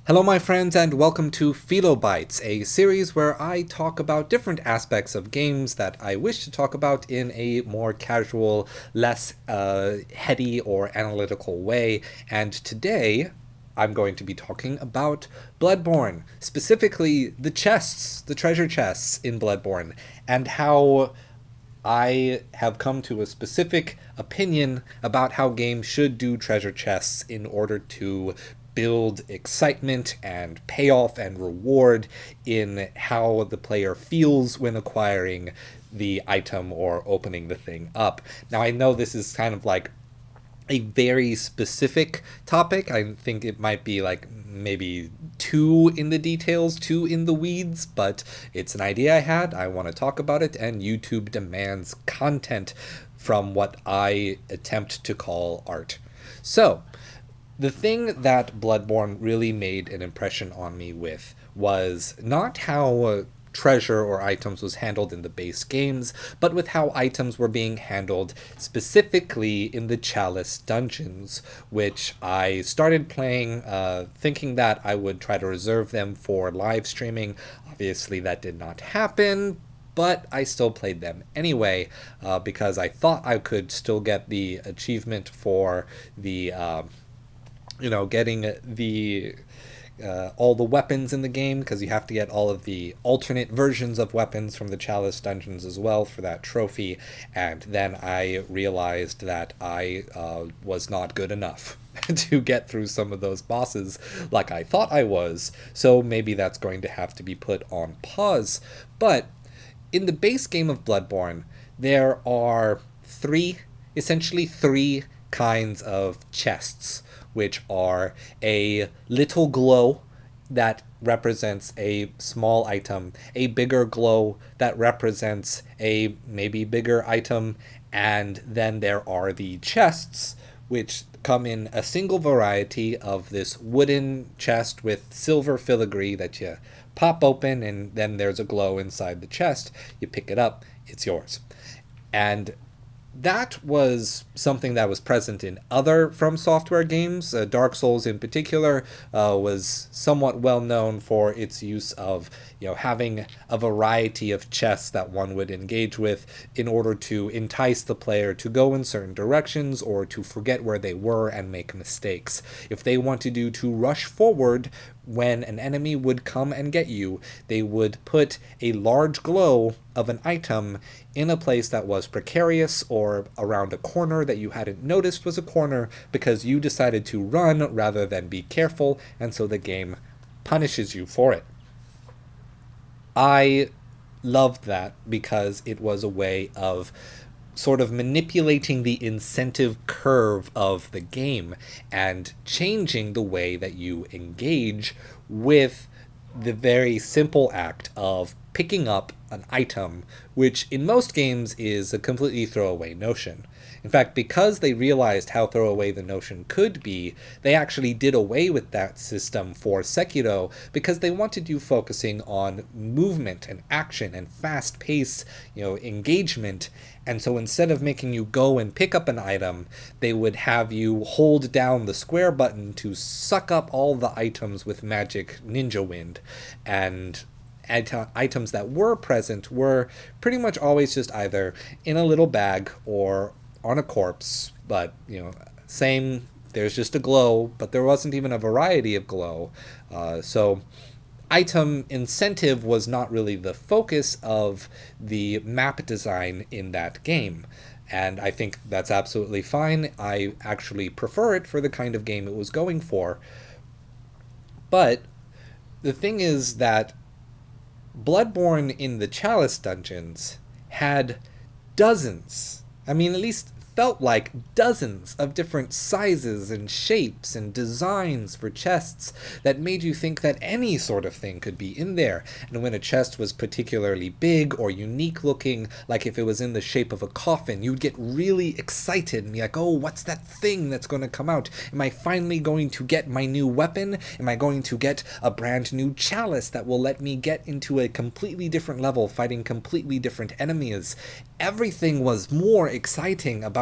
Hello, my friends, and welcome to Philobites, a series where I talk about different aspects of games that I wish to talk about in a more casual, less heady or analytical way. And today, I'm going to be talking about Bloodborne, specifically the chests, the treasure chests in Bloodborne, and how I have come to a specific opinion about how games should do treasure chests in order to build excitement and payoff and reward in how the player feels when acquiring the item or opening the thing up. Now, I know this is kind of like a very specific topic. I think it might be like maybe too in the details, too in the weeds, but it's an idea I had. I want to talk about it, and YouTube demands content from what I attempt to call art. So, the thing that Bloodborne really made an impression on me with was not how treasure or items was handled in the base games, but with how items were being handled specifically in the Chalice dungeons, which I started playing thinking that I would try to reserve them for live streaming. Obviously, that did not happen, but I still played them anyway because I thought I could still get the achievement for the getting the all the weapons in the game, because you have to get all of the alternate versions of weapons from the Chalice dungeons as well for that trophy. And then I realized that I was not good enough to get through some of those bosses like I thought I was. So maybe that's going to have to be put on pause. But in the base game of Bloodborne, there are essentially three kinds of chests, which are a little glow that represents a small item, a bigger glow that represents a maybe bigger item, and then there are the chests, which come in a single variety of this wooden chest with silver filigree that you pop open, and then there's a glow inside the chest. You pick it up, it's yours. And that was something that was present in other From Software games. Dark Souls, in particular, was somewhat well known for its use of having a variety of chests that one would engage with in order to entice the player to go in certain directions or to forget where they were and make mistakes. If they wanted you to rush forward when an enemy would come and get you, they would put a large glow of an item in a place that was precarious or around a corner that you hadn't noticed was a corner because you decided to run rather than be careful, and so the game punishes you for it. I loved that because it was a way of sort of manipulating the incentive curve of the game and changing the way that you engage with the very simple act of picking up an item, which in most games is a completely throwaway notion. In fact, because they realized how throwaway the notion could be, they actually did away with that system for Sekiro because they wanted you focusing on movement and action and fast pace, engagement. And so instead of making you go and pick up an item, they would have you hold down the square button to suck up all the items with magic ninja wind. And items that were present were pretty much always just either in a little bag or on a corpse, but same, there's just a glow, but there wasn't even a variety of glow. So item incentive was not really the focus of the map design in that game. And I think that's absolutely fine. I actually prefer it for the kind of game it was going for. But the thing is that Bloodborne in the Chalice dungeons had dozens, at least felt like dozens of different sizes and shapes and designs for chests that made you think that any sort of thing could be in there. And when a chest was particularly big or unique looking, like if it was in the shape of a coffin, you'd get really excited and be like, oh, what's that thing that's going to come out? Am I finally going to get my new weapon? Am I going to get a brand new chalice that will let me get into a completely different level, fighting completely different enemies? Everything was more exciting about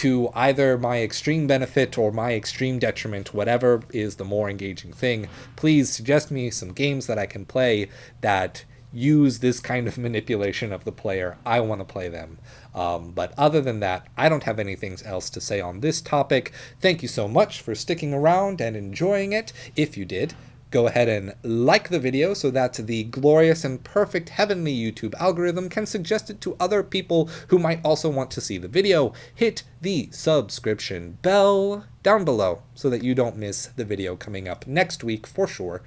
to either my extreme benefit or my extreme detriment, whatever is the more engaging thing. Please suggest me some games that I can play that use this kind of manipulation of the player. I want to play them. But other than that, I don't have anything else to say on this topic. Thank you so much for sticking around and enjoying it. If you did, go ahead and like the video so that the glorious and perfect heavenly YouTube algorithm can suggest it to other people who might also want to see the video. Hit the subscription bell down below so that you don't miss the video coming up next week for sure.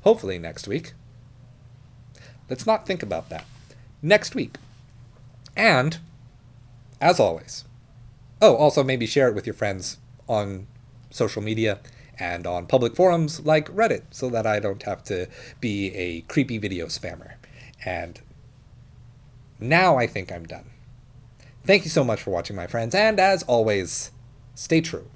Hopefully next week. Let's not think about that. Next week. And, as always, also maybe share it with your friends on social media and on public forums like Reddit so that I don't have to be a creepy video spammer. And now I think I'm done. Thank you so much for watching, my friends, and as always, stay true.